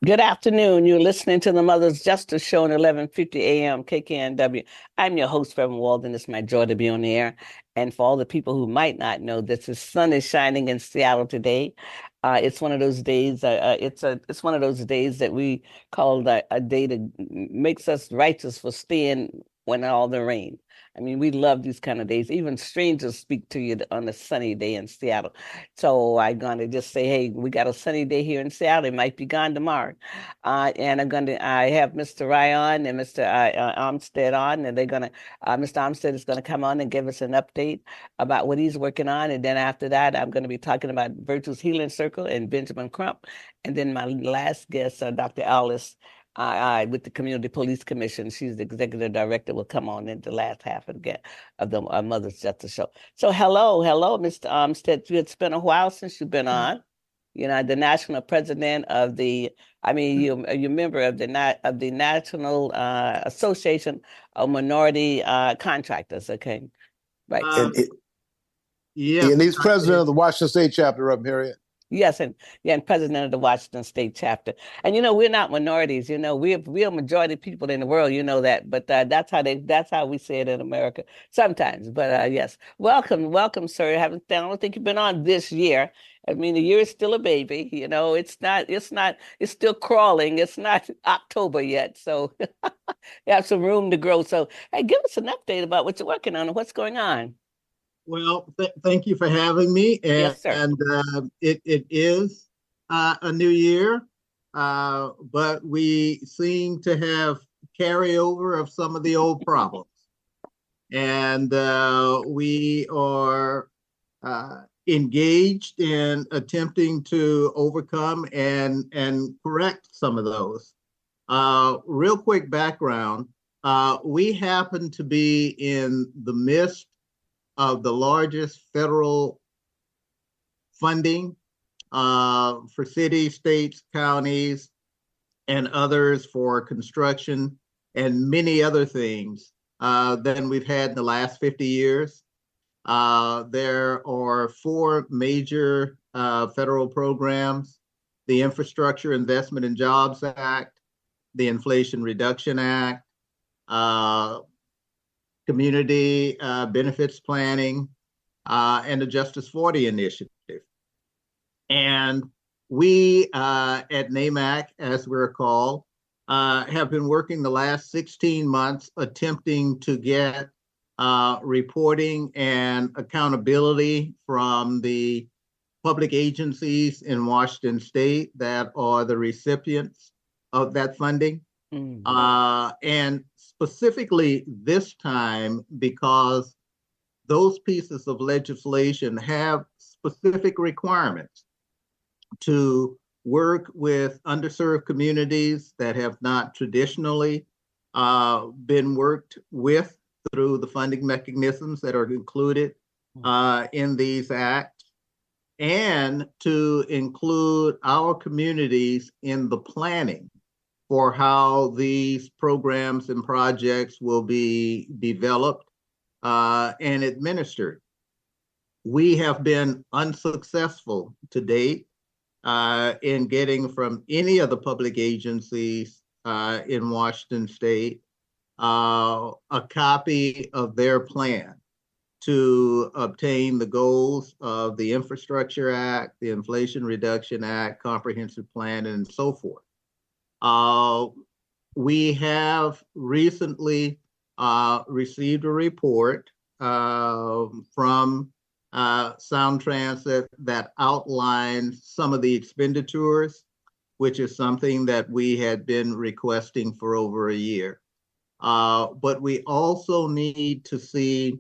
Good afternoon. You're listening to the Mother's Justice Show at 11:50 a.m. KKNW. I'm your host, Reverend Walden. It's my joy to be on the air. And for all the people who might not know, this the sun is shining in Seattle today. It's one of those days. It's one of those days that we call a day that makes us righteous for staying when all the rain. I mean, we love these kind of days. Even strangers speak to you on a sunny day in Seattle. So I'm going to just say, hey, we got a sunny day here in Seattle. It might be gone tomorrow. And I have Mr. Ryan and Mr. Armstead on, and Mr. Armstead is going to come on and give us an update about what he's working on. And then after that, I'm going to be talking about Virtue's Healing Circle and Benjamin Crump. And then my last guest, Dr. Ellis, with the Community Police Commission. She's the executive director, will come on in the last half of the Mother's Justice Show. So hello, Mr. Armstead. It's been a while since you've been on. You know, the national president of you're a member of the National Association of Minority Contractors. Okay, right. And, it, Yes, and he's president of the Washington State chapter up here. Yes, and president of the Washington State chapter. And you know, we're not minorities. You know, we're a majority of people in the world. You know that, but that's how we say it in America sometimes. But yes, welcome, sir. I don't think you've been on this year. I mean, the year is still a baby. You know, it's still crawling. It's not October yet, so you have some room to grow. So, hey, give us an update about what you're working on and what's going on. well, thank you for having me. Yes, sir. It is a new year, but we seem to have carryover of some of the old problems. And we are engaged in attempting to overcome and correct some of those. Real quick background, we happen to be in the midst of the largest federal funding for cities, states, counties, and others for construction and many other things than we've had in the last 50 years. There are four major federal programs: the Infrastructure Investment and Jobs Act, the Inflation Reduction Act, Community Benefits Planning, and the Justice 40 Initiative. And we at NAMC, as we're called, have been working the last 16 months attempting to get reporting and accountability from the public agencies in Washington State that are the recipients of that funding. And specifically this time, because those pieces of legislation have specific requirements to work with underserved communities that have not traditionally been worked with through the funding mechanisms that are included in these acts, and to include our communities in the planning for how these programs and projects will be developed and administered. We have been unsuccessful to date in getting from any of the public agencies in Washington State a copy of their plan to obtain the goals of the Infrastructure Act, the Inflation Reduction Act, Comprehensive Plan, and so forth. We have recently received a report from Sound Transit that outlines some of the expenditures, which is something that we had been requesting for over a year. But we also need to see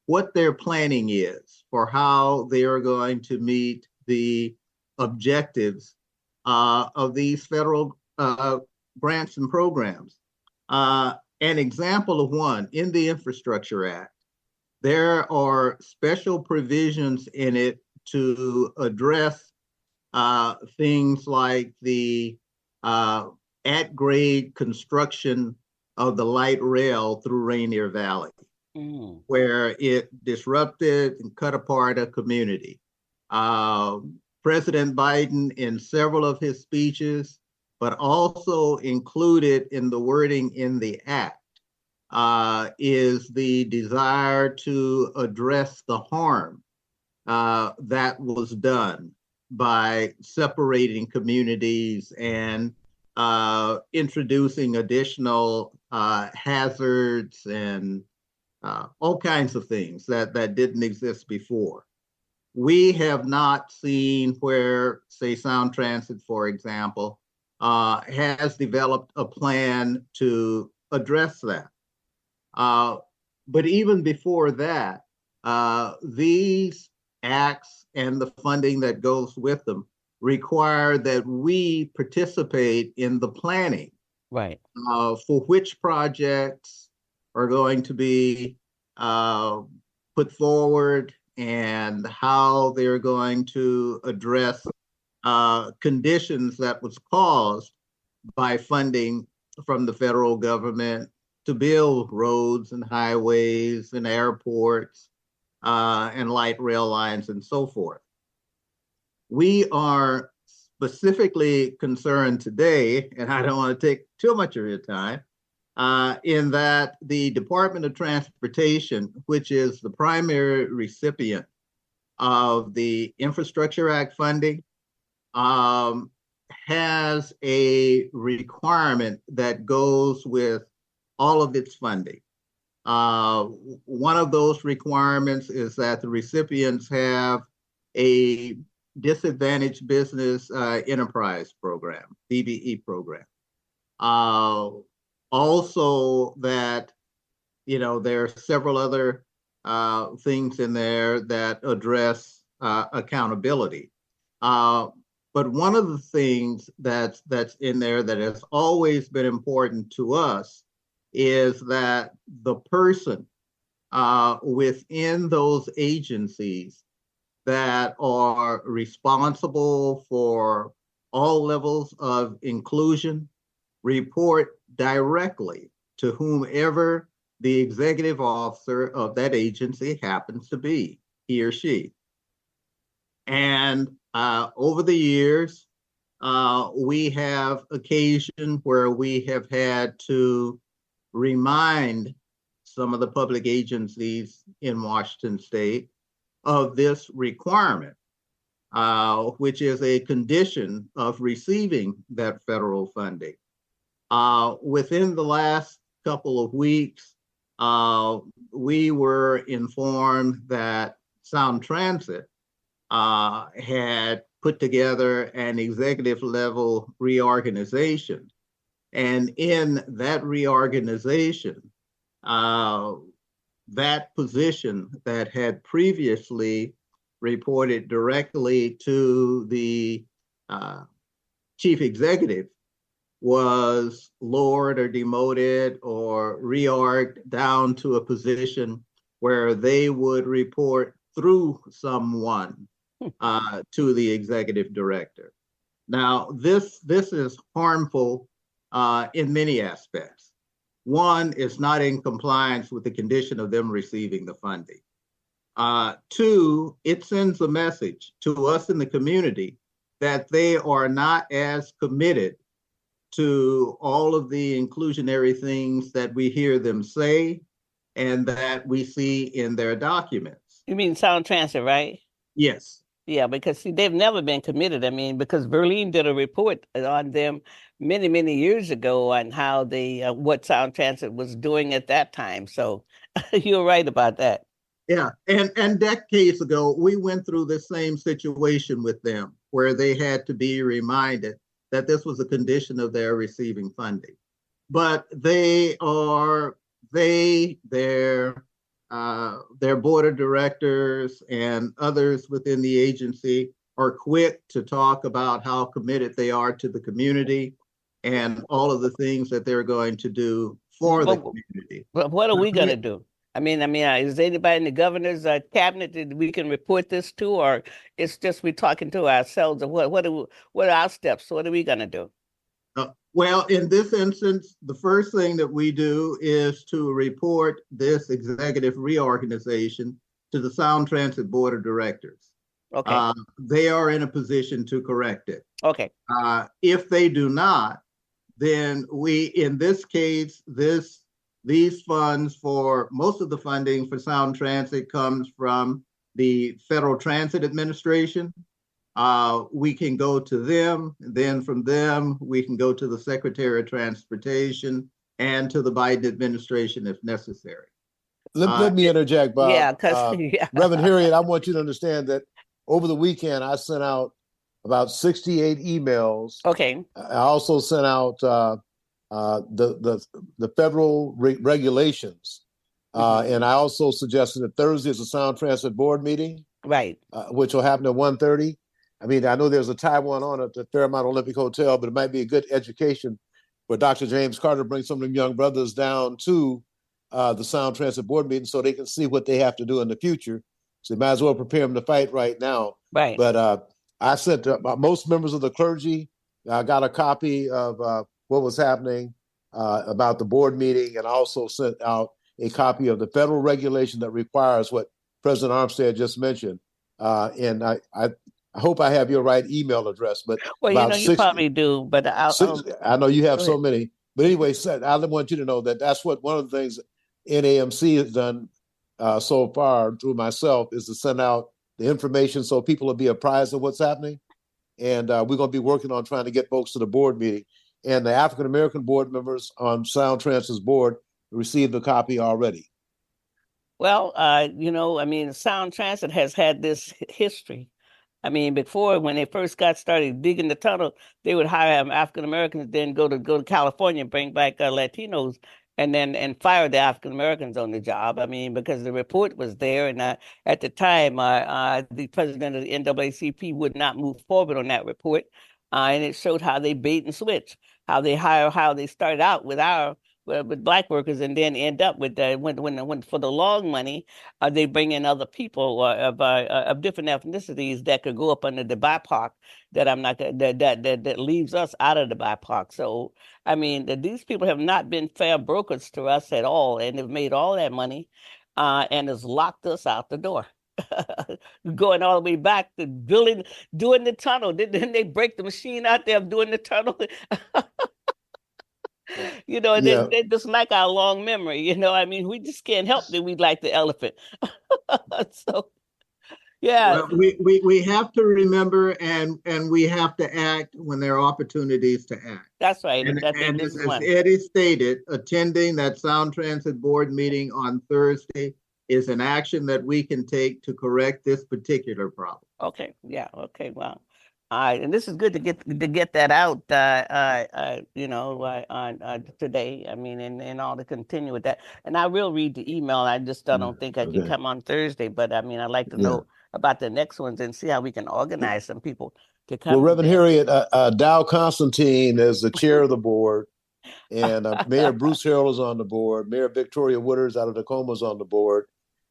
what their planning is for how they are going to meet the objectives of these federal grants and programs. An example of one, in the Infrastructure Act, there are special provisions in it to address things like the at-grade construction of the light rail through Rainier Valley, where it disrupted and cut apart a community. President Biden, in several of his speeches, but also included in the wording in the act is the desire to address the harm that was done by separating communities and introducing additional hazards and all kinds of things that didn't exist before. We have not seen where, say, Sound Transit, for example, has developed a plan to address that. But even before that, these acts and the funding that goes with them require that we participate in the planning, right, for which projects are going to be put forward and how they're going to address conditions that was caused by funding from the federal government to build roads and highways and airports and light rail lines and so forth. We are specifically concerned today, and I don't want to take too much of your time, in that the Department of Transportation, which is the primary recipient of the Infrastructure Act funding, has a requirement that goes with all of its funding. One of those requirements is that the recipients have a disadvantaged business enterprise program, DBE program. Also that, there are several other things in there that address accountability. But one of the things that's in there that has always been important to us is that the person within those agencies that are responsible for all levels of inclusion report directly to whomever the executive officer of that agency happens to be, he or she. And over the years, we have occasion where we have had to remind some of the public agencies in Washington State of this requirement, which is a condition of receiving that federal funding. Within the last couple of weeks, we were informed that Sound Transit had put together an executive level reorganization. And in that reorganization, that position that had previously reported directly to the chief executive was lowered or demoted or reorged down to a position where they would report through someone to the executive director. Now, this is harmful in many aspects. One, it's not in compliance with the condition of them receiving the funding. Two, it sends a message to us in the community that they are not as committed to all of the inclusionary things that we hear them say and that we see in their documents. You mean Sound Transit, right? Yes. Yeah, because see, they've never been committed. I mean, because Berlin did a report on them many, many years ago on how they what Sound Transit was doing at that time. So you're right about that. Yeah, and decades ago, we went through the same situation with them where they had to be reminded that this was a condition of their receiving funding. But their board of directors and others within the agency are quick to talk about how committed they are to the community and all of the things that they're going to do for the community. But what are we going to do? I mean, is anybody in the governor's cabinet that we can report this to, or it's just we're talking to ourselves? Or what are our steps? What are we going to do? Well, in this instance, the first thing that we do is to report this executive reorganization to the Sound Transit Board of Directors. Okay. They are in a position to correct it. Okay. If they do not, then in this case, these funds for most of the funding for Sound Transit comes from the Federal Transit Administration. We can go to them, then from them, we can go to the Secretary of Transportation and to the Biden administration if necessary. Let me interject, Bob. Yeah, because Reverend Harriet, I want you to understand that over the weekend, I sent out about 68 emails. Okay. I also sent out the federal regulations. And I also suggested that Thursday is a Sound Transit Board meeting, right, which will happen at 1:30. I mean, I know there's a Taiwan on at the Fairmont Olympic Hotel, but it might be a good education for Dr. James Carter to bring some of them young brothers down to the Sound Transit Board meeting so they can see what they have to do in the future. So they might as well prepare them to fight right now. Right. But I sent most members of the clergy. I got a copy of what was happening about the board meeting, and I also sent out a copy of the federal regulation that requires what President Armstead just mentioned. And I hope I have your right email address. But well, about you probably do. But I know you have so many. But anyway, I want you to know that that's what one of the things NAMC has done so far through myself is to send out the information so people will be apprised of what's happening. And we're going to be working on trying to get folks to the board meeting. And the African American board members on Sound Transit's board received a copy already. Well, Sound Transit has had this history. I mean, before when they first got started digging the tunnel, they would hire African Americans, then go to California and bring back Latinos, and fire the African Americans on the job. I mean, because the report was there, and at the time, the president of the NAACP would not move forward on that report, and it showed how they bait and switch, how they started out with black workers and then end up with when for the long money, they bring in other people of different ethnicities that could go up under the BIPOC that leaves us out of the BIPOC. So I mean, these people have not been fair brokers to us at all, and have made all that money, and has locked us out the door. Going all the way back to doing the tunnel. Didn't they break the machine out there of doing the tunnel? They just like our long memory. I mean, we just can't help that we like the elephant. So, yeah. Well, we have to remember and we have to act when there are opportunities to act. That's right. And as Eddie stated, attending that Sound Transit Board meeting on Thursday is an action that we can take to correct this particular problem. Okay. Yeah. Okay. Wow. And this is good to get that out, today. I mean, and all to continue with that. And I will read the email. I just don't think I can come on Thursday, but I mean, I'd like to know about the next ones and see how we can organize some people to come. Well, Reverend Harriet, Dow Constantine is the chair of the board, and Mayor Bruce Harrell is on the board. Mayor Victoria Wooders out of Tacoma is on the board.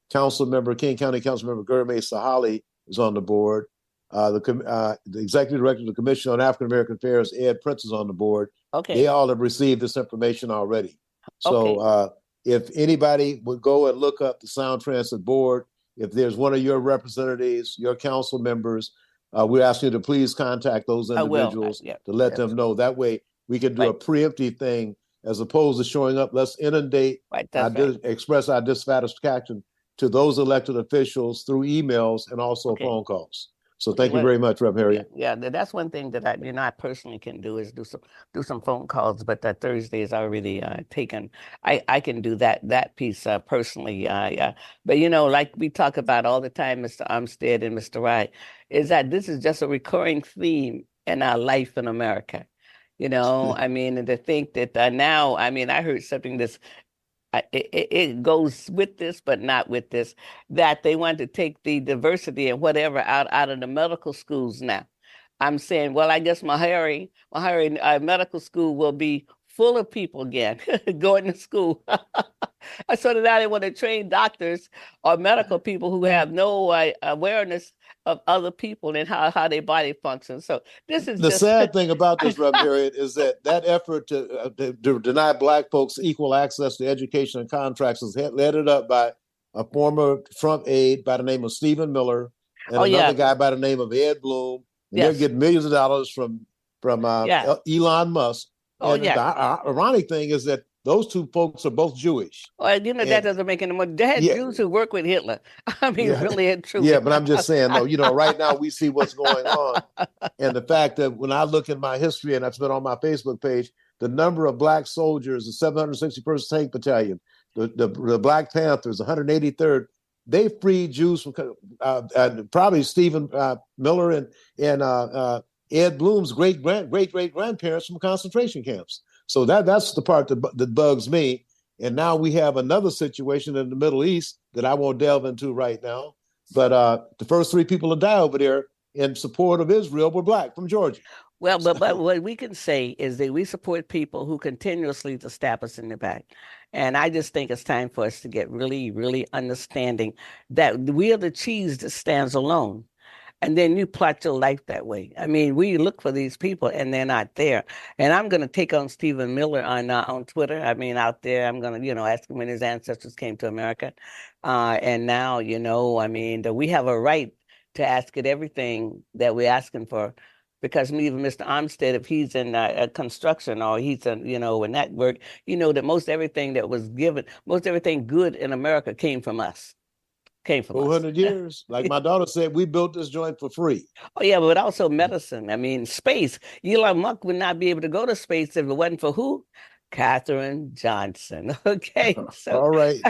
King County Council Member Gurme Sahali is on the board. The executive director of the Commission on African American Affairs, Ed Prince, is on the board. Okay. They all have received this information already. So if anybody would go and look up the Sound Transit Board, if there's one of your representatives, your council members, we're asking you to please contact those individuals to let them know. That way we can do a preemptive thing as opposed to showing up. Let's inundate, express our dissatisfaction to those elected officials through emails and also phone calls. So thank you very much, Rev. Harriet. Yeah, that's one thing that I personally can do is do some phone calls. But that Thursday is already taken. I can do that piece personally. But like we talk about all the time, Mr. Armstead and Mr. Wright, is that this is just a recurring theme in our life in America. I mean, and to think that now, I mean, I heard something that's. It goes with this, but not with this, that they want to take the diversity and whatever out of the medical schools now. I'm saying, well, I guess Meharry Medical School will be full of people again going to school. So now they want to train doctors or medical people who have no awareness of other people and how their body functions. So this is the sad thing about this, Rev. Harriet, is that effort to deny Black folks equal access to education and contracts is headed up by a former Trump aide by the name of Stephen Miller, and another guy by the name of Ed Bloom, and they're getting millions of dollars from Elon Musk. And the ironic thing is that those two folks are both Jewish. Well, that doesn't make any more. They had Jews who work with Hitler. I mean, really and truly. Yeah, but I'm just saying, though, right now we see what's going on. And the fact that when I look at my history, and I've been on my Facebook page, the number of black soldiers, the 761st Tank Battalion, the Black Panthers, 183rd, they freed Jews from probably Stephen Miller and Ed Bloom's great grandparents from concentration camps. So that's the part that bugs me. And now we have another situation in the Middle East that I won't delve into right now. But the first 3 people to die over there in support of Israel were black from Georgia. Well, but what we can say is that we support people who continuously to stab us in the back. And I just think it's time for us to get really, really understanding that we are the cheese that stands alone. And then you plot your life that way. I mean, we look for these people and they're not there. And I'm going to take on Stephen Miller on Twitter. I mean, out there, I'm going to, ask him when his ancestors came to America. And now, I mean, we have a right to ask it everything that we're asking for. Because even Mr. Armstead, if he's in construction or he's in, in that work, that most everything that was given, most everything good in America came from us. Came from 400 years. Like my daughter said, we built this joint for free. Oh, yeah, but also medicine. I mean, space. Elon Musk would not be able to go to space if it wasn't for who? Katherine Johnson. Okay. So, all right.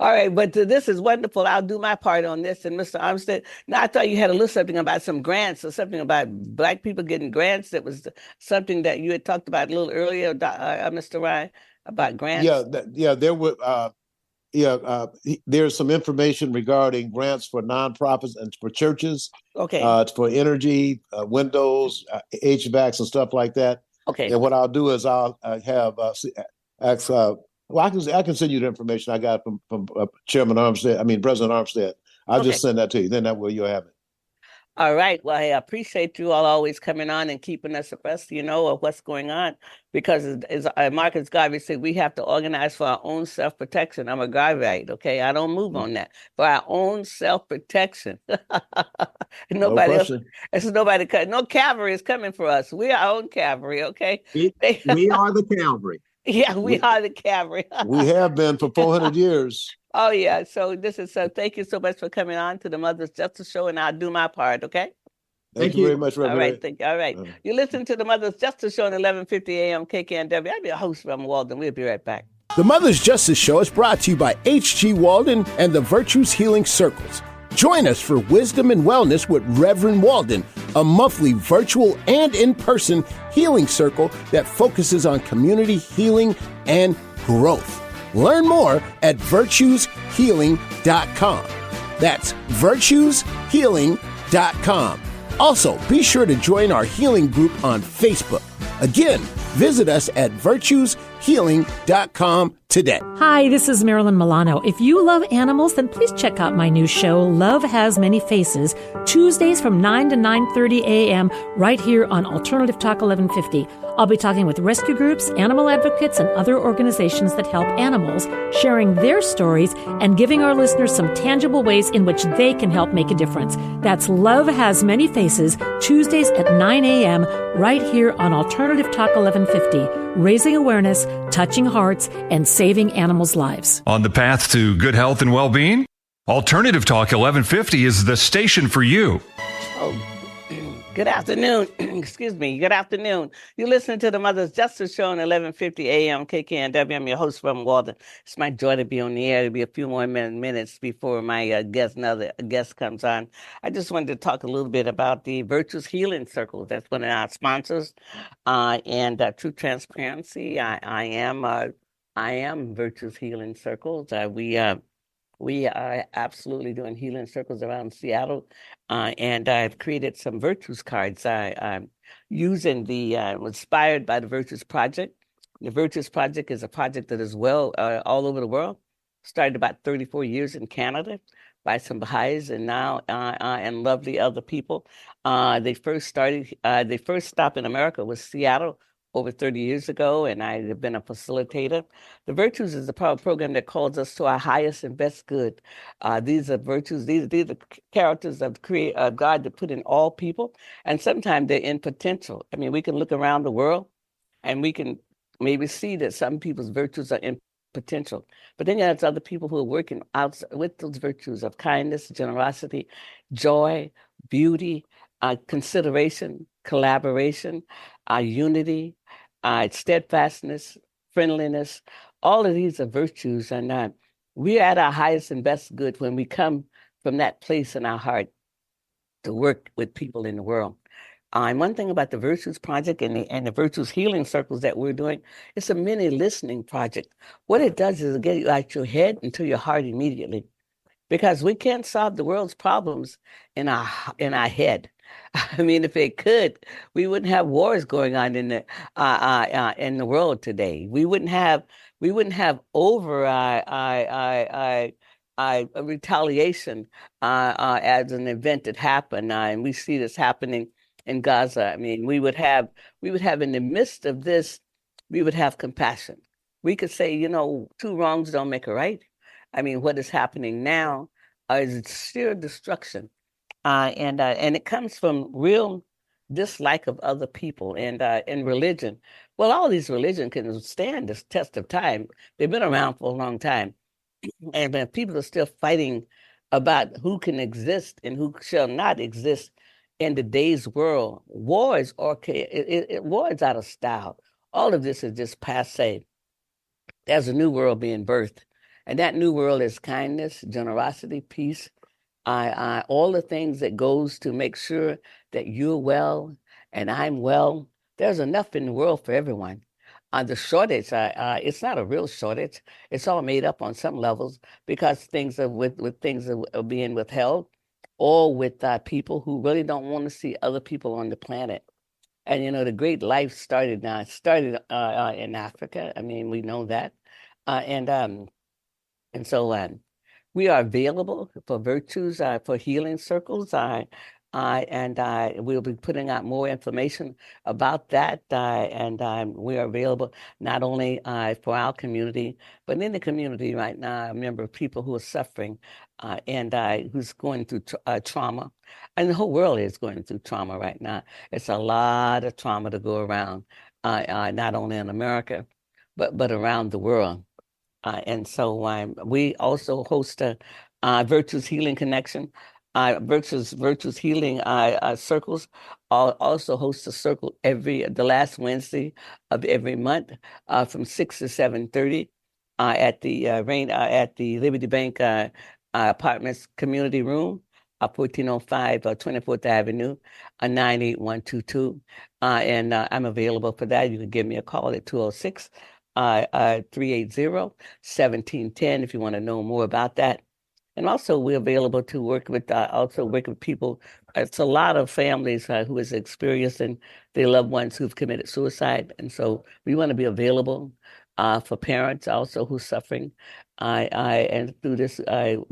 All right. But this is wonderful. I'll do my part on this. And Mr. Armstead, now I thought you had a little something about some grants or something about Black people getting grants. That was something that you had talked about a little earlier, Mr. Ryan, about grants. There were. There's some information regarding grants for nonprofits and for churches. Okay. For energy, windows, HVACs, and stuff like that. Okay. And what I'll do is I'll have ask. I can send you the information I got from Chairman Armstead. I mean President Armstead. I'll just send that to you. Then that way you'll have it. All right. Well, I appreciate you all always coming on and keeping us abreast, of what's going on. Because as Marcus Garvey said, we have to organize for our own self-protection. I'm a Garveyite, okay? I don't move on that. For our own self-protection. Nobody else. No cavalry is coming for us. We are our own cavalry, okay? We are the cavalry. Yeah, we are the cavalry. We have been for 400 years. Oh, yeah. So thank you so much for coming on to the Mother's Justice Show, and I'll do my part, okay? Thank you very much, Reverend. All right, thank you. All right. You listen to the Mother's Justice Show at 11:50 a.m. KKNW. I'm your host, from Walden. We'll be right back. The Mother's Justice Show is brought to you by H.G. Walden and the Virtues Healing Circles. Join us for Wisdom and Wellness with Reverend Walden, a monthly virtual and in-person healing circle that focuses on community healing and growth. Learn more at virtueshealing.com. That's virtueshealing.com. Also, be sure to join our healing group on Facebook. Again, visit us at virtueshealing.com today. Hi, this is Marilyn Milano. If you love animals, then please check out my new show, Love Has Many Faces, Tuesdays from 9 to 9:30 a.m. right here on Alternative Talk 1150. I'll be talking with rescue groups, animal advocates, and other organizations that help animals, sharing their stories and giving our listeners some tangible ways in which they can help make a difference. That's Love Has Many Faces, Tuesdays at 9 a.m. right here on Alternative Talk 1150, raising awareness, touching hearts, and saving animals' lives. On the path to good health and well-being, Alternative Talk 1150 is the station for you. Good afternoon. Excuse me. Good afternoon. You're listening to the Mother's Justice Show on 1150 a.m. KKNW. I'm your host, from Walden. It's my joy to be on the air. It'll be a few more minutes before my another guest comes on. I just wanted to talk a little bit about the Virtues Healing Circles. That's one of our sponsors. And True Transparency. I am Virtues Healing Circles. We are absolutely doing healing circles around Seattle, and I've created some Virtues cards. I'm using inspired by the Virtues Project. The Virtues Project is a project that is all over the world. Started about 34 years in Canada by some Baha'is, and now and lovely other people. They first stop in America was Seattle, over 30 years ago, and I have been a facilitator. The Virtues is a program that calls us to our highest and best good. These are virtues, these are characters of God that put in all people, and sometimes they're in potential. I mean, we can look around the world and we can maybe see that some people's virtues are in potential. But then you have other people who are working out with those virtues of kindness, generosity, joy, beauty, consideration, collaboration, unity, steadfastness, friendliness. All of these are virtues, and we're at our highest and best good when we come from that place in our heart to work with people in the world. And one thing about the Virtues Project and the Virtues Healing Circles that we're doing, it's a mini listening project. What it does is get you out your head into your heart immediately, because we can't solve the world's problems in our head. I mean, if it could, we wouldn't have wars going on in the world today. We wouldn't have over retaliation as an event that happened, and we see this happening in Gaza. I mean, we would have in the midst of this, we would have compassion. We could say, you know, two wrongs don't make a right. I mean, what is happening now is sheer destruction, and it comes from real dislike of other people and religion. Well, all these religions can stand this test of time. They've been around for a long time, and people are still fighting about who can exist and who shall not exist in today's world. War is okay. War is out of style. All of this is just passe. There's a new world being birthed, and that new world is kindness, generosity, peace, all the things that goes to make sure that you're well and I'm well. There's enough in the world for everyone. The shortage, it's not a real shortage. It's all made up on some levels because things are things are being withheld, or with people who really don't want to see other people on the planet. And you know, the great life started in Africa. I mean, we know that, and so we are available for Virtues for healing circles. And we'll be putting out more information about that. And we are available not only for our community, but in the community right now. I remember people who are suffering and who's going through trauma. And the whole world is going through trauma right now. It's a lot of trauma to go around, not only in America, but around the world. And so we also host a Virtues Healing Connection. Virtues Healing Circles also host a circle the last Wednesday of every month from 6 to 7:30 at the Liberty Bank Apartments Community Room, 1405 24th Avenue, 98122. And I'm available for that. You can give me a call at 206 380-1710 if you want to know more about that. And also, we're available to work with people. It's a lot of families who is experiencing their loved ones who've committed suicide, and so we want to be available for parents also who's suffering and through this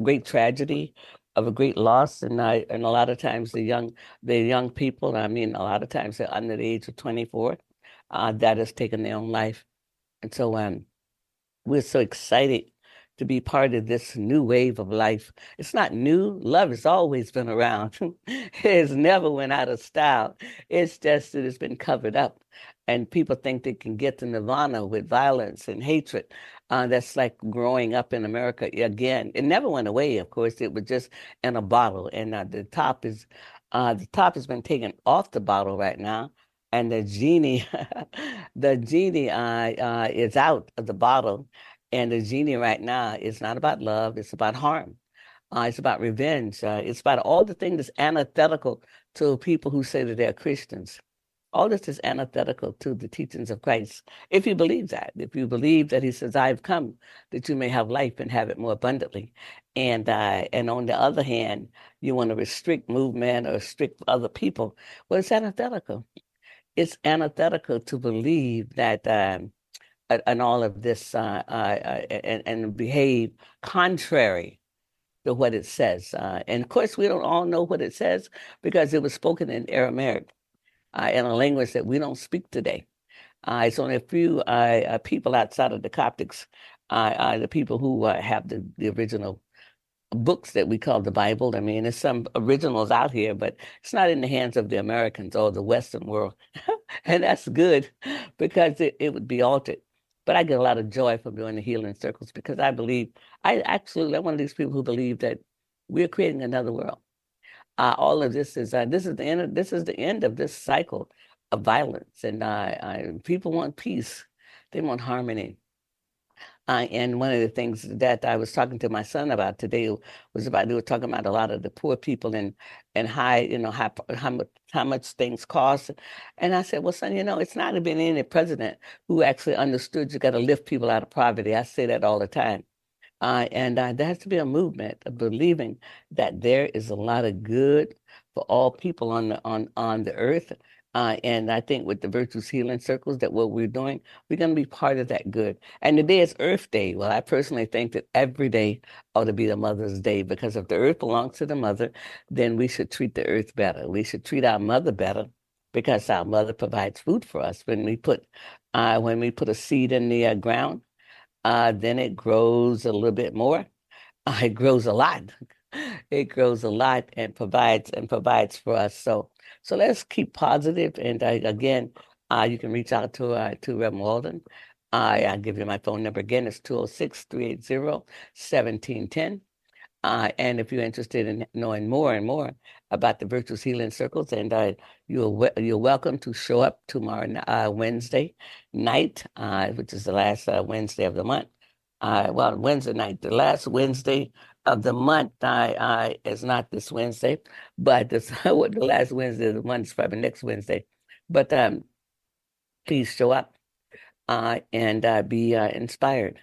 great tragedy of a great loss. And a lot of times the young people, I mean, a lot of times they're under the age of 24, that has taken their own life. And so we're so excited to be part of this new wave of life. It's not new. Love has always been around. It has never went out of style. It's just that it's been covered up. And people think they can get to nirvana with violence and hatred. That's like growing up in America again. It never went away, of course. It was just in a bottle. And the top has been taken off the bottle right now. And the genie, is out of the bottle. And the genie right now is not about love. It's about harm. It's about revenge. It's about all the things that's antithetical to people who say that they're Christians. All this is antithetical to the teachings of Christ. If you believe that, if you believe that he says, I've come that you may have life and have it more abundantly. And on the other hand, you want to restrict movement or restrict other people. Well, it's antithetical. It's antithetical to believe that and all of this and behave contrary to what it says. And of course, we don't all know what it says because it was spoken in Aramaic, in a language that we don't speak today. It's only a few people outside of the Coptics, the people who have the original books that we call the Bible. I mean, there's some originals out here, but it's not in the hands of the Americans or the Western world. And that's good because it would be altered. But I get a lot of joy from doing the healing circles because I believe, I'm one of these people who believe that we're creating another world. All of this is this is the end of this cycle of violence, and people want peace, they want harmony. And one of the things that I was talking to my son about today was about, they were talking about a lot of the poor people and how much things cost. And I said, well, son, it's not been any president who actually understood you got to lift people out of poverty. I say that all the time. And there has to be a movement of believing that there is a lot of good for all people on the earth. And I think with the Virtues Healing Circles, that what we're doing, we're going to be part of that good. And today is Earth Day. Well, I personally think that every day ought to be the Mother's Day, because if the earth belongs to the mother, then we should treat the earth better. We should treat our mother better, because our mother provides food for us. When we put a seed in the ground, then it grows a little bit more. It grows a lot. It grows a lot and provides for us. So let's keep positive. And again, you can reach out to Reverend Walden. I'll give you my phone number again. It's 206-380-1710. And if you're interested in knowing more and more about the Virtuous Healing Circles, and you're welcome to show up tomorrow Wednesday night, which is the last Wednesday of the month. Wednesday night, the last Wednesday of the month is not this Wednesday, but the last Wednesday of the month is probably next Wednesday. But please show up and be inspired.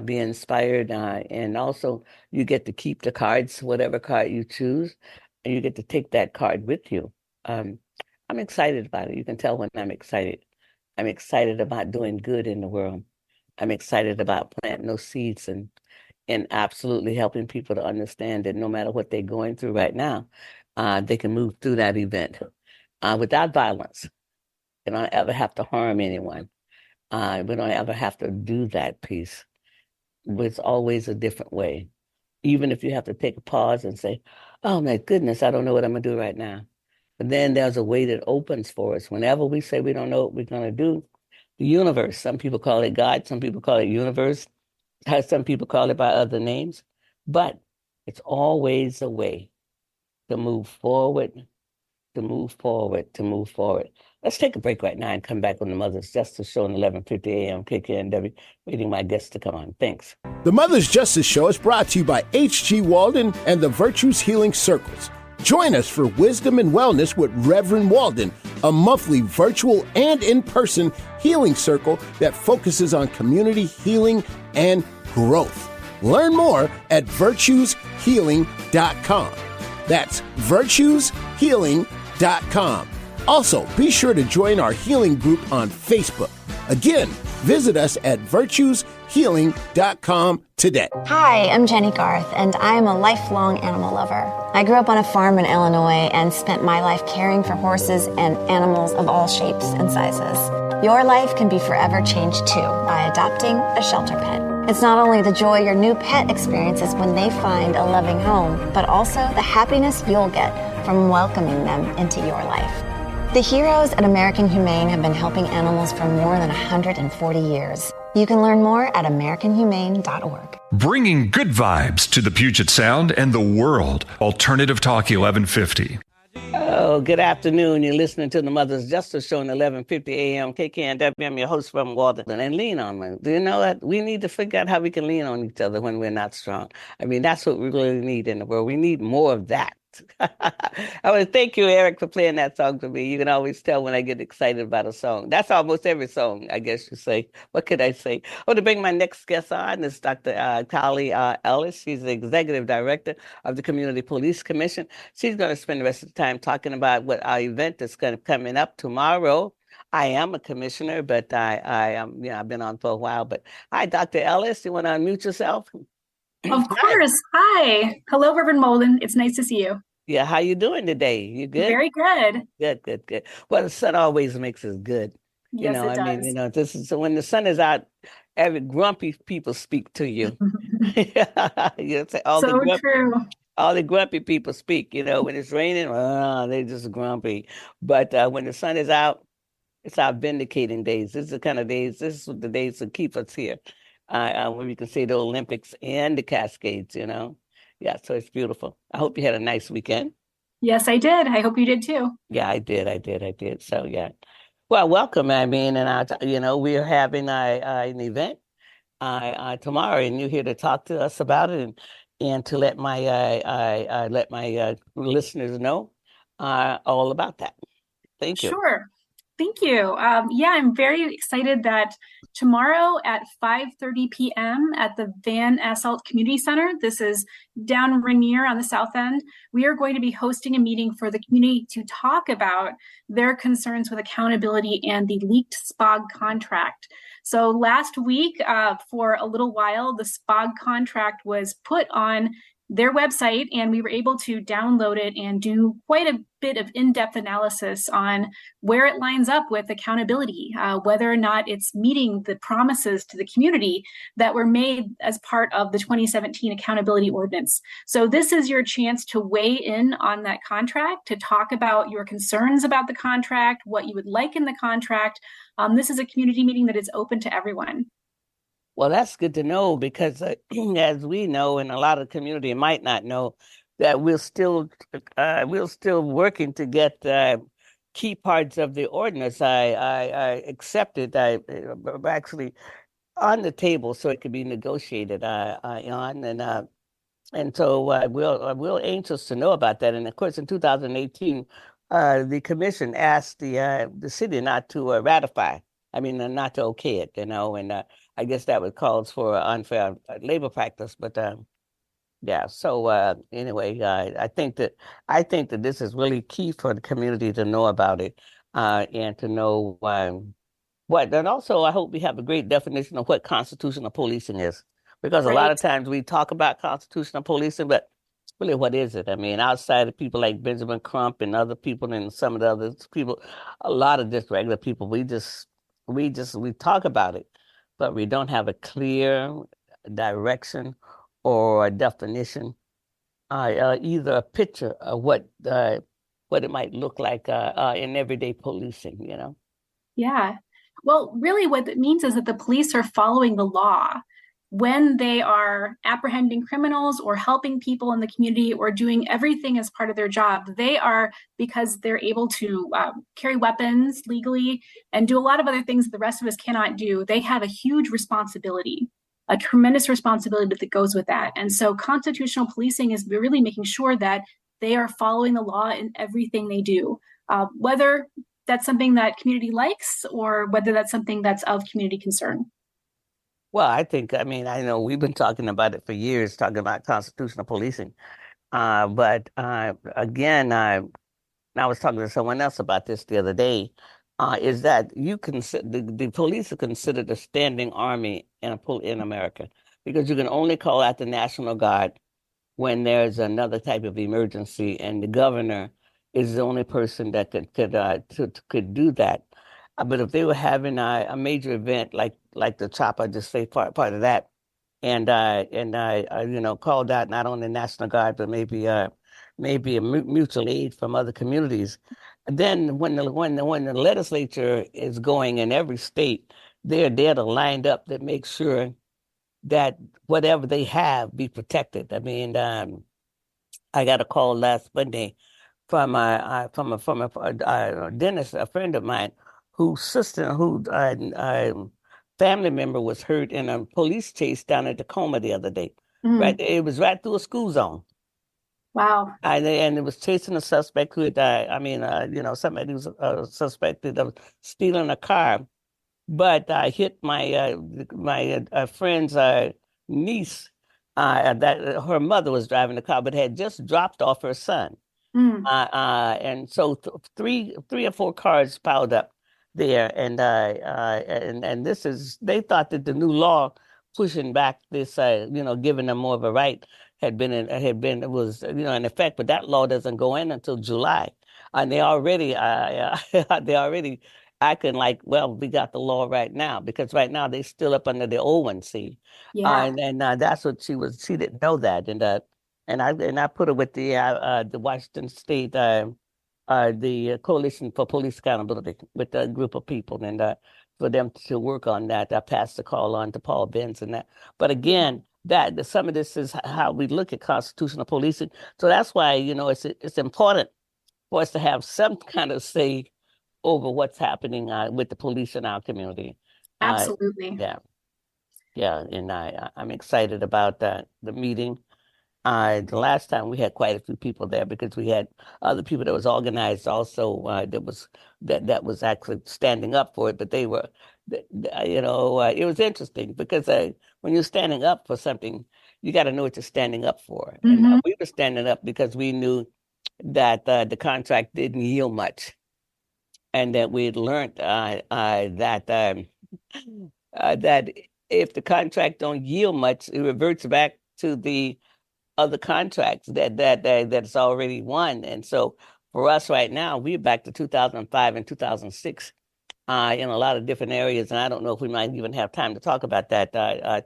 Be inspired, and also you get to keep the cards, whatever card you choose, and you get to take that card with you. I'm excited about it. You can tell when I'm excited. I'm excited about doing good in the world. I'm excited about planting those seeds and absolutely helping people to understand that no matter what they're going through right now, they can move through that event without violence. They don't ever have to harm anyone. We don't ever have to do that piece. It's always a different way. Even if you have to take a pause and say, oh my goodness, I don't know what I'm going to do right now. But then there's a way that opens for us. Whenever we say we don't know what we're going to do, the universe, some people call it God, some people call it universe, some people call it by other names, but it's always a way to move forward, to move forward, to move forward. Let's take a break right now and come back on the Mother's Justice Show at 11:50 a.m. KKNW, waiting my guests to come on. Thanks. The Mother's Justice Show is brought to you by H.G. Walden and the Virtues Healing Circles. Join us for Wisdom and Wellness with Reverend Walden, a monthly virtual and in-person healing circle that focuses on community healing and growth. Learn more at virtueshealing.com. That's virtueshealing.com. Also, be sure to join our healing group on Facebook. Again, visit us at virtueshealing.com today. Hi, I'm Jenny Garth, and I am a lifelong animal lover. I grew up on a farm in Illinois and spent my life caring for horses and animals of all shapes and sizes. Your life can be forever changed too by adopting a shelter pet. It's not only the joy your new pet experiences when they find a loving home, but also the happiness you'll get from welcoming them into your life. The heroes at American Humane have been helping animals for more than 140 years. You can learn more at AmericanHumane.org. Bringing good vibes to the Puget Sound and the world. Alternative Talk 1150. Oh, good afternoon. You're listening to the Mother's Justice Show at 11:50 a.m. KKNW. I'm your host from Walden. And lean on me. Do you know that we need to figure out how we can lean on each other when we're not strong? I mean, that's what we really need in the world. We need more of that. I want to thank you, Eric, for playing that song for me. You can always tell when I get excited about a song. That's almost every song, I guess you say. What could I say? I want to bring my next guest on. It's Dr. Cali Ellis. She's the Executive Director of the Community Police Commission. She's going to spend the rest of the time talking about what our event is going to coming up tomorrow. I am a commissioner, but I've been on for a while. But hi, Dr. Ellis. You want to unmute yourself? Of course. Hi. Hello, Reverend Walden. It's nice to see you. Yeah, how you doing today? You good? Very good. Good. Well, the sun always makes us good. Yes, it I mean, does. this is so when the sun is out, every grumpy people speak to you. You say So true. all the grumpy people speak. When it's raining, they're just grumpy. But when the sun is out, it's our vindicating days. This is the kind of days. This is the days that keep us here, when we can see the Olympics and the Cascades. Yeah. So it's beautiful. I hope you had a nice weekend. Yes, I did. I hope you did too. Yeah, I did. I did. So yeah. Well, welcome. I mean, and we're having an event tomorrow, and you're here to talk to us about it and to let my listeners know all about that. Thank you. Sure. Thank you. Yeah, I'm very excited that tomorrow at 5:30 p.m. at the Van Asselt Community Center, this is down Rainier on the south end, we are going to be hosting a meeting for the community to talk about their concerns with accountability and the leaked SPOG contract. So last week, for a little while, the SPOG contract was put on their website, and we were able to download it and do quite a bit of in-depth analysis on where it lines up with accountability, whether or not it's meeting the promises to the community that were made as part of the 2017 accountability ordinance. So this is your chance to weigh in on that contract, to talk about your concerns about the contract, what you would like in the contract. This is a community meeting that is open to everyone. Well, that's good to know because, as we know, and a lot of the community might not know, that we're still working to get key parts of the ordinance. I accepted. Actually on the table so it could be negotiated on, and so we're anxious to know about that. And of course, in 2018, the commission asked the city not to ratify. I mean, not to okay it, and I guess that would cause for unfair labor practice. But yeah. So anyway, I think that this is really key for the community to know about it, and to know what. And also, I hope we have a great definition of what constitutional policing is, because a lot of times we talk about constitutional policing, but really, what is it? I mean, outside of people like Benjamin Crump and other people and some of the other people, a lot of just regular people, we talk about it, but we don't have a clear direction or a definition, either a picture of what it might look like in everyday policing. Yeah. Well, really, what it means is that the police are following the law when they are apprehending criminals or helping people in the community or doing everything as part of their job. They are, because they're able to carry weapons legally and do a lot of other things the rest of us cannot do. They have a huge responsibility, a tremendous responsibility that goes with that. And so constitutional policing is really making sure that they are following the law in everything they do, whether that's something that community likes or whether that's something that's of community concern. Well, I know we've been talking about it for years, talking about constitutional policing. But again, I was talking to someone else about this the other day, is that the police are considered a standing army in America, because you can only call out the National Guard when there's another type of emergency, and the governor is the only person that could do that. But if they were having a major event like the chopper, just say part of that, and I called out not only National Guard but maybe a mutual aid from other communities. Then when the legislature is going in every state, they're there to line up that make sure that whatever they have be protected. I mean, I got a call last Monday from a dentist, a friend of mine, whose family member was hurt in a police chase down in Tacoma the other day. Right, it was right through a school zone. Wow. And it was chasing a suspect who had died. Somebody was suspected of stealing a car, but I hit my friend's niece. That her mother was driving the car, but had just dropped off her son. And so three or four cars piled up there, and they thought that the new law pushing back this, giving them more of a right was in effect, but that law doesn't go in until July, and they already I can we got the law right now, because right now they still up under the old one, see. Yeah. And that's what she didn't know that. And I put her with the Washington State the Coalition for Police Accountability with a group of people, and for them to work on that. I passed the call on to Paul Benz and that. But again, that some of this is how we look at constitutional policing. So that's why, it's important for us to have some kind of say over what's happening with the police in our community. Absolutely. Yeah, and I'm excited about the meeting. The last time we had quite a few people there, because we had other people that was organized also, that was actually standing up for it. But they were, it was interesting because when you're standing up for something, you got to know what you're standing up for. Mm-hmm. And we were standing up because we knew that the contract didn't yield much, and that we had learned that if the contract don't yield much, it reverts back to the other contracts that's already won. And so for us right now, we're back to 2005 and 2006 in a lot of different areas. And I don't know if we might even have time to talk about that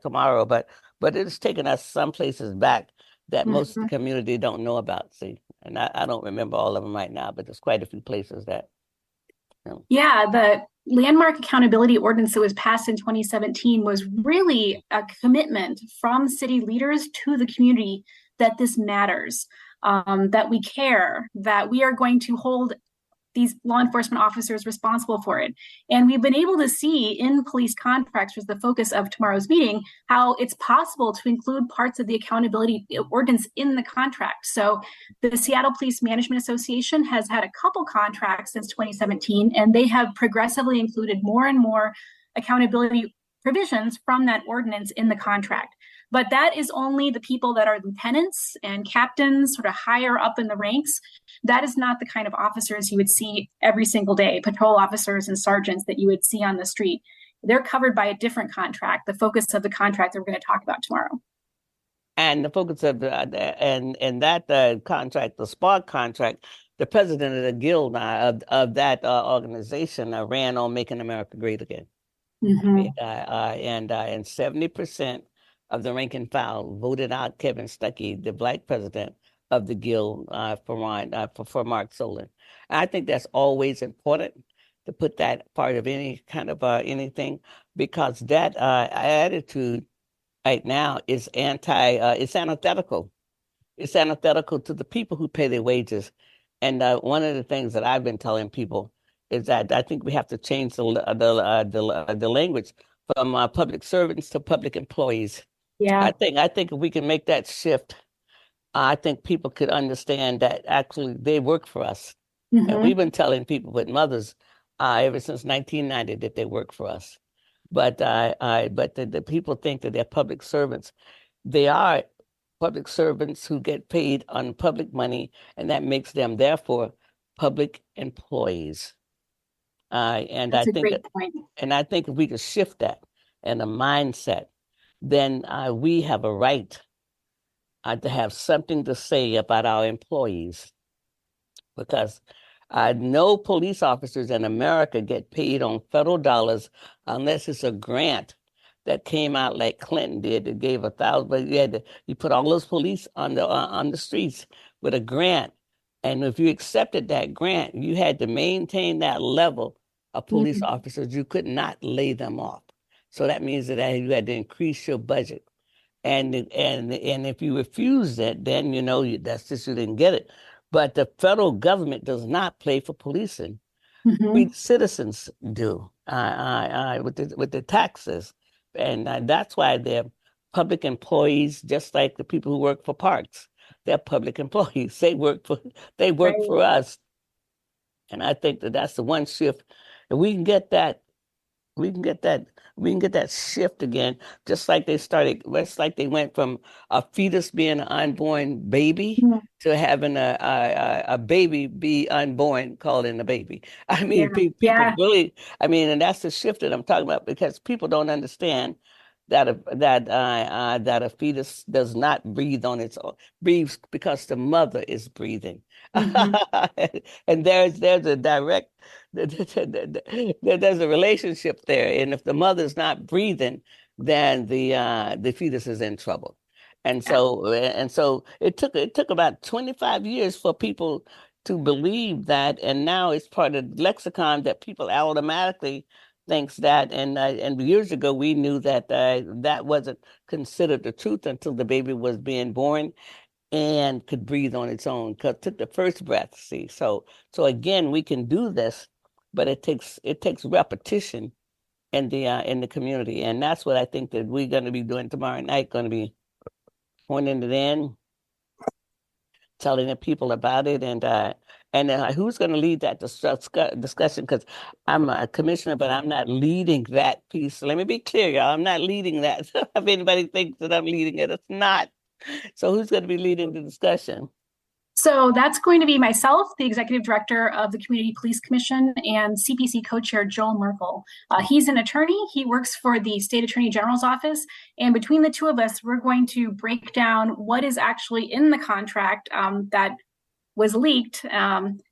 tomorrow, but it's taken us some places back that most of the community don't know about. See, and I don't remember all of them right now, but there's quite a few places that. Yeah, the landmark accountability ordinance that was passed in 2017 was really a commitment from city leaders to the community that this matters, that we care, that we are going to hold these law enforcement officers responsible for it. And we've been able to see in police contracts, which is the focus of tomorrow's meeting, how it's possible to include parts of the accountability ordinance in the contract. So the Seattle Police Management Association has had a couple contracts since 2017, and they have progressively included more and more accountability provisions from that ordinance in the contract. But that is only the people that are lieutenants and captains, sort of higher up in the ranks. That is not the kind of officers you would see every single day, patrol officers and sergeants that you would see on the street. They're covered by a different contract, the focus of the contract that we're going to talk about tomorrow. And the focus of that contract, the Spark contract, the president of the guild of that organization ran on Making America Great Again. Mm-hmm. And 70% of the rank and file voted out Kevin Stuckey, the Black president of the guild, for Mark Solon. And I think that's always important to put that part of any kind of anything, because that attitude right now is it's antithetical. It's antithetical to the people who pay their wages. And one of the things that I've been telling people is that I think we have to change the language from public servants to public employees. Yeah, I think if we can make that shift, I think people could understand that actually they work for us. mm-hmm. And we've been telling people with mothers ever since 1990 that they work for us. But the people think that they're public servants. They are public servants who get paid on public money, and that makes them therefore public employees. That's a great point. And I think if we could shift that and a mindset, then we have a right to have something to say about our employees, because no police officers in America get paid on federal dollars unless it's a grant that came out like Clinton did. It gave $1,000, but you put all those police on the streets with a grant, and if you accepted that grant, you had to maintain that level of police mm-hmm. officers. You could not lay them off. So that means that you had to increase your budget. And if you refuse that, then that's just you didn't get it. But the federal government does not pay for policing. Mm-hmm. We citizens do with the taxes, and that's why they're public employees, just like the people who work for parks. They're public employees. They work for us, and I think that's the one shift. If we can get that. We can get that shift again, just like they went from a fetus being an unborn baby mm-hmm. to having a baby be unborn, calling a baby. I mean, people really, and that's the shift that I'm talking about, because people don't understand that a fetus does not breathe on its own, breathes because the mother is breathing. And there's a direct there's a relationship there. And if the mother's not breathing, then the fetus is in trouble. And so it took about 25 years for people to believe that, and now it's part of the lexicon that people automatically thinks that. And years ago we knew that that wasn't considered the truth until the baby was being born and could breathe on its own, took the first breath. See, so again, we can do this, but it takes repetition in the community, and that's what I think that we're going to be doing tomorrow night. Going to be pointing it in, telling the people about it, and who's going to lead that discussion? Because I'm a commissioner, but I'm not leading that piece. So let me be clear, y'all. I'm not leading that. If anybody thinks that I'm leading it, it's not. So who's going to be leading the discussion? So that's going to be myself, the executive director of the Community Police Commission, and CPC co-chair Joel Merkel. He's an attorney. He works for the State Attorney General's office. And between the two of us, we're going to break down what is actually in the contract that was leaked, and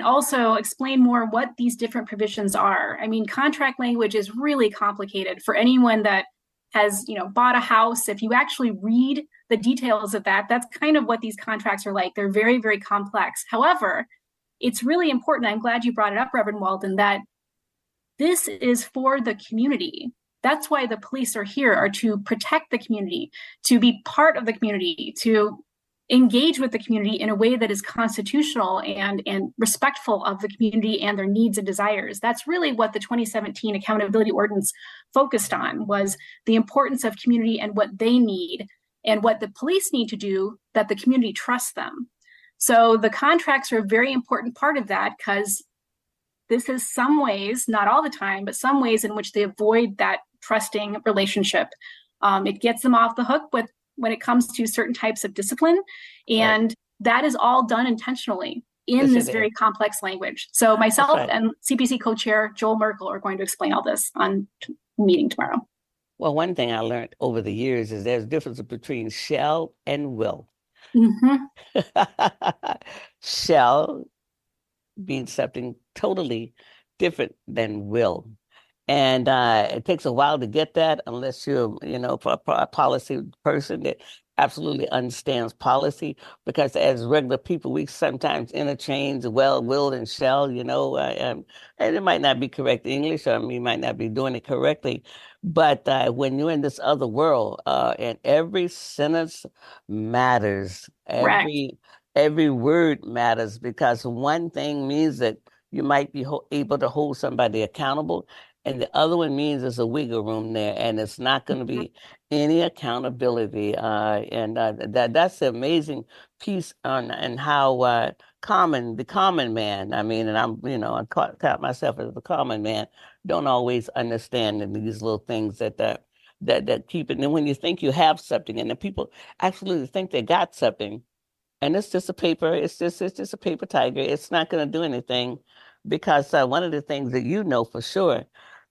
also explain more what these different provisions are. I mean, contract language is really complicated for anyone that has, bought a house. If you actually read the details of that, that's kind of what these contracts are like. They're very, very complex. However, it's really important. I'm glad you brought it up, Reverend Walden, that this is for the community. That's why the police are here, are to protect the community, to be part of the community, to engage with the community in a way that is constitutional and respectful of the community and their needs and desires. That's really what the 2017 Accountability Ordinance focused on, was the importance of community and what they need and what the police need to do, that the community trusts them. So the contracts are a very important part of that, because this is some ways, not all the time, but some ways in which they avoid that trusting relationship. It gets them off the hook when it comes to certain types of discipline. And that is all done intentionally in this very complex language. So myself and CPC co-chair Joel Merkel are going to explain all this on meeting tomorrow. Well, one thing I learned over the years is there's a difference between shall and will. Shall means something totally different than will. And it takes a while to get that, unless you're, a policy person that absolutely understands policy. Because as regular people, we sometimes interchange will, and shall, and it might not be correct English, or you might not be doing it correctly. But when you're in this other world, and every sentence matters, every word matters, because one thing means that you might be able to hold somebody accountable, and the other one means there's a wiggle room there, and it's not going to be any accountability. And that's an amazing piece on and how the common man. I mean, and I count myself as the common man. Don't always understand these little things that keep it. And when you think you have something, and the people absolutely think they got something, and it's just a paper. It's just a paper tiger. It's not going to do anything, because one of the things that for sure.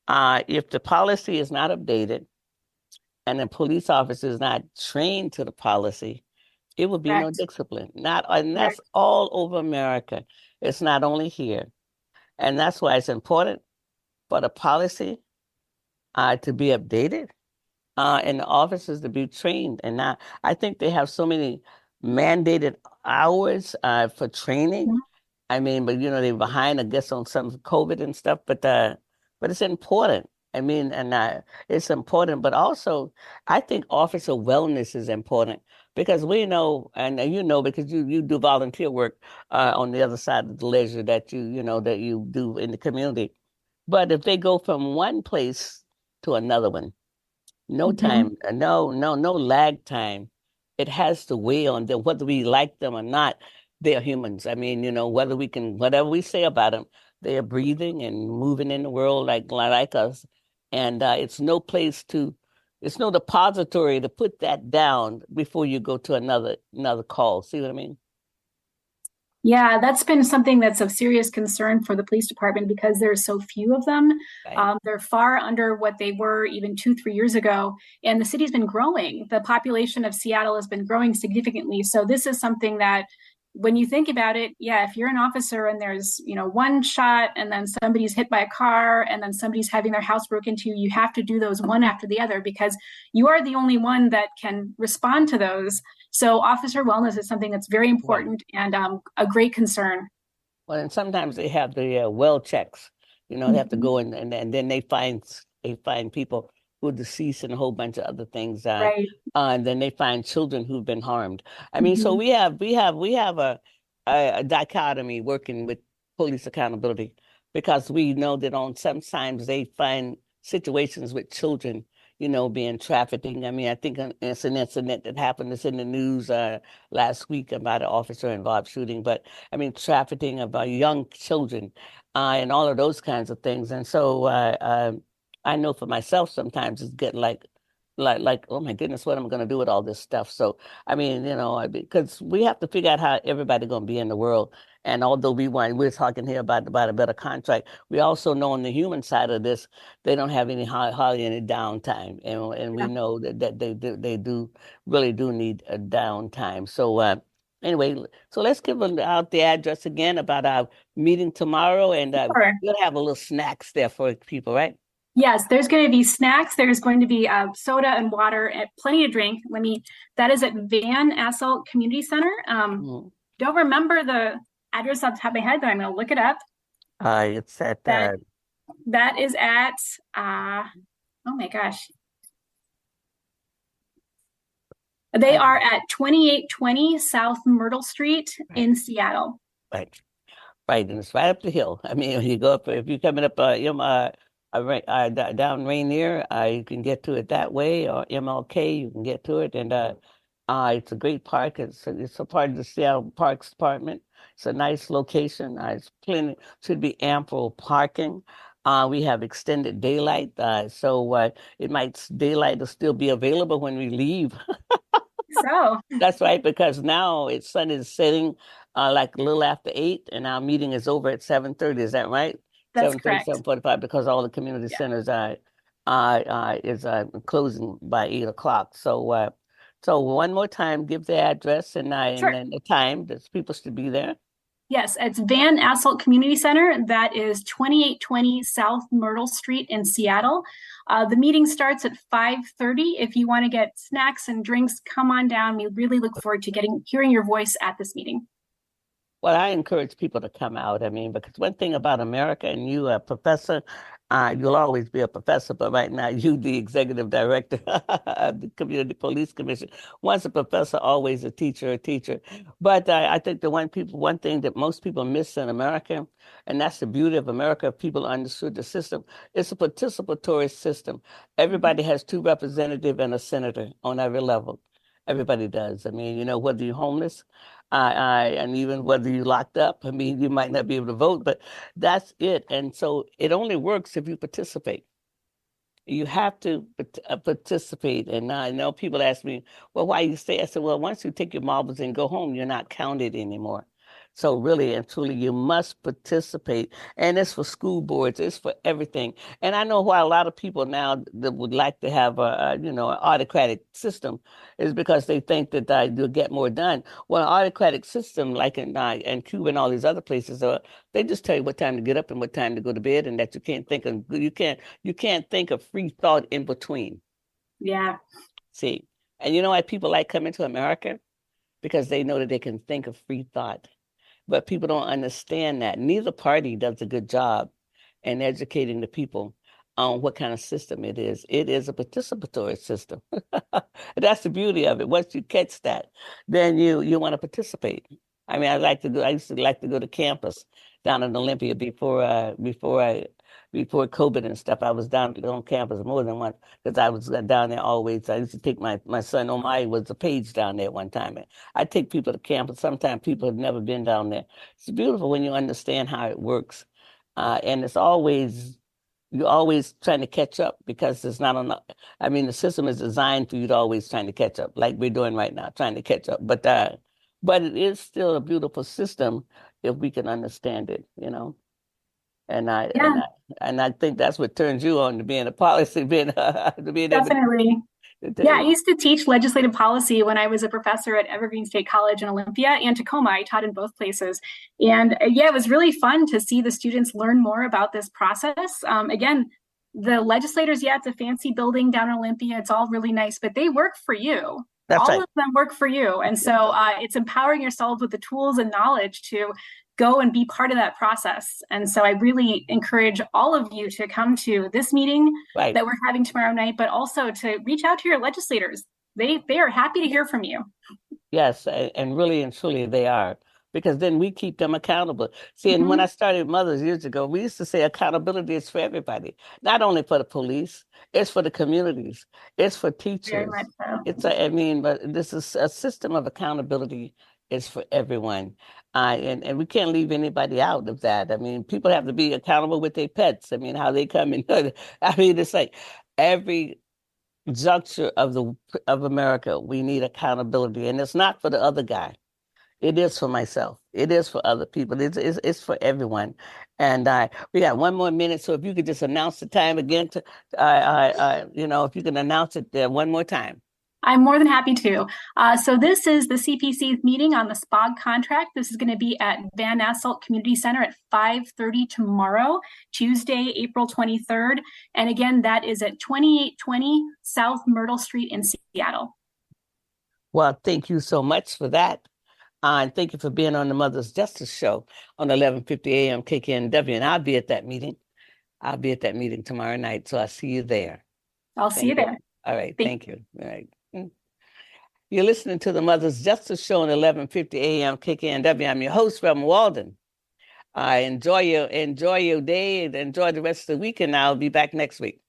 If the policy is not updated and the police officer is not trained to the policy, it will be no discipline. And that's all over America. It's not only here. And that's why it's important for the policy to be updated and the officers to be trained. And now I think they have so many mandated hours for training. I mean, but they're behind, I guess, on some COVID and stuff, but it's important. I mean, and it's important, but also I think officer wellness is important, because we know, and because you do volunteer work on the other side of the ledger that that you do in the community. But if they go from one place to another one, no time, no lag time. It has to weigh on them, whether we like them or not. They're humans. I mean, whatever we say about them, they are breathing and moving in the world like us. And it's no depository to put that down before you go to another call. See what I mean? Yeah, that's been something that's of serious concern for the police department because there's so few of them. Right. They're far under what they were even 2, 3 years ago, and the city's been growing. The population of Seattle has been growing significantly. So this is something that, when you think about it, yeah, if you're an officer and there's, one shot and then somebody's hit by a car and then somebody's having their house broken into, you have to do those one after the other because you are the only one that can respond to those. So officer wellness is something that's very Right. important and a great concern. Well, and sometimes they have the well checks. They have to Mhm. go in, and then they find people who are deceased and a whole bunch of other things. Right. And then they find children who've been harmed. I mean, so Mhm. we have a dichotomy working with police accountability because we know that on sometimes they find situations with children, being trafficking. I mean, I think it's an incident that happened that's in the news last week about an officer involved shooting, but I mean, trafficking of young children, and all of those kinds of things. And so I know for myself sometimes it's getting like, oh my goodness, what am I going to do with all this stuff? So, I mean, because we have to figure out how everybody's going to be in the world. And although we're talking here about a better contract, we also know on the human side of this, they don't have hardly any downtime, and we Yeah. know that they really do need a downtime. So anyway, so let's give out the address again about our meeting tomorrow, and Sure. we'll have a little snacks there for people, right? Yes, there's going to be snacks. There's going to be soda and water and plenty to drink. That is at Van Assault Community Center. Mm. Don't remember the address off the top of my head, but I'm going to look it up. It's at That that is at oh my gosh. They are at 2820 South Myrtle Street in Seattle. right. Right, and it's right up the hill. I mean, when you go up, if you're coming up down Rainier, you can get to it that way, or MLK, you can get to it, and it's a great park. It's a part of the Seattle Parks Department. It's a nice location. It's plenty, should be ample parking. We have extended daylight, so daylight will still be available when we leave. So That's right, because now sun is setting like a little after 8, and our meeting is over at 7:30. Is that right? that's 7:30, correct. 7:45, because all the community Yeah. centers is closing by 8 o'clock. So one more time, give the address and Sure. then the time that people should be there. Yes, it's Van Assault Community Center. That is 2820 South Myrtle Street in Seattle. The meeting starts at 5:30. If you want to get snacks and drinks, come on down. We really look forward to hearing your voice at this meeting. Well, I encourage people to come out. I mean, because one thing about America, and you, a professor, you'll always be a professor, but right now you, the executive director of the Community Police Commission. Once a professor, always a teacher, a teacher. But I think one thing that most people miss in America, and that's the beauty of America, if people understood the system, it's a participatory system. Everybody has 2 representatives and a senator on every level. Everybody does. I mean, whether you're homeless, and even whether you're locked up, I mean, you might not be able to vote, but that's it. And so it only works if you participate. You have to participate. And I know people ask me, well, why you stay? I said, well, once you take your marbles and go home, you're not counted anymore. So really and truly, you must participate. And it's for school boards, it's for everything. And I know why a lot of people now that would like to have an autocratic system is because they think that you'll get more done. Well, an autocratic system, like in Cuba and all these other places, they just tell you what time to get up and what time to go to bed, and that you can't think of free thought in between. Yeah. See, and you know why people like coming to America? Because they know that they can think of free thought. But people don't understand that. Neither party does a good job in educating the people on what kind of system it is. It is a participatory system. That's the beauty of it. Once you catch that, then you want to participate. I mean, I used to like to go to campus down in Olympia before COVID and stuff. I was down on campus more than once because I was down there always. I used to take my son Omai was a page down there one time. And I take people to campus. Sometimes people have never been down there. It's beautiful when you understand how it works. And you're always trying to catch up because there's not enough. I mean, the system is designed for you to always trying to catch up, like we're doing right now, trying to catch up. But But it is still a beautiful system if we can understand it, And I Yeah. and I and I think that's what turns you on to being a policy, to being able Definitely. Yeah, I to, used to teach legislative policy when I was a professor at Evergreen State College in Olympia and Tacoma. I taught in both places. And yeah, it was really fun to see the students learn more about this process. Again, the legislators, yeah, it's a fancy building down in Olympia. It's all really nice, but they work for you. that's All right. of them work for you. And so it's empowering yourself with the tools and knowledge to go and be part of that process. And so I really encourage all of you to come to this meeting Right. that we're having tomorrow night, but also to reach out to your legislators. They are happy to hear from you. Yes, and really and truly they are, because then we keep them accountable. See, and when I started Mothers years ago, we used to say accountability is for everybody, not only for the police, it's for the communities, it's for Very teachers. much so. But this is a system of accountability is for everyone. And we can't leave anybody out of that. I mean, people have to be accountable with their pets. I mean, how they come in. I mean, it's like every juncture of America, we need accountability, and it's not for the other guy. It is for myself. It is for other people. It's for everyone. And we got 1 more minute, so if you could just announce the time again, if you can announce it one more time. I'm more than happy to. So this is the CPC's meeting on the SPOG contract. This is going to be at Van Asselt Community Center at 5:30 tomorrow, Tuesday, April 23rd. And again, that is at 2820 South Myrtle Street in Seattle. Well, thank you so much for that. And thank you for being on the Mother's Justice Show on 1150 AM KKNW. And I'll be at that meeting. I'll be at that meeting tomorrow night. So I'll see you there. I'll see you there. All right. Thank you. All right. You're listening to the Mother's Justice Show on 1150 AM KKNW. I'm your host, Reverend Walden. Enjoy your day and enjoy the rest of the week, and I'll be back next week.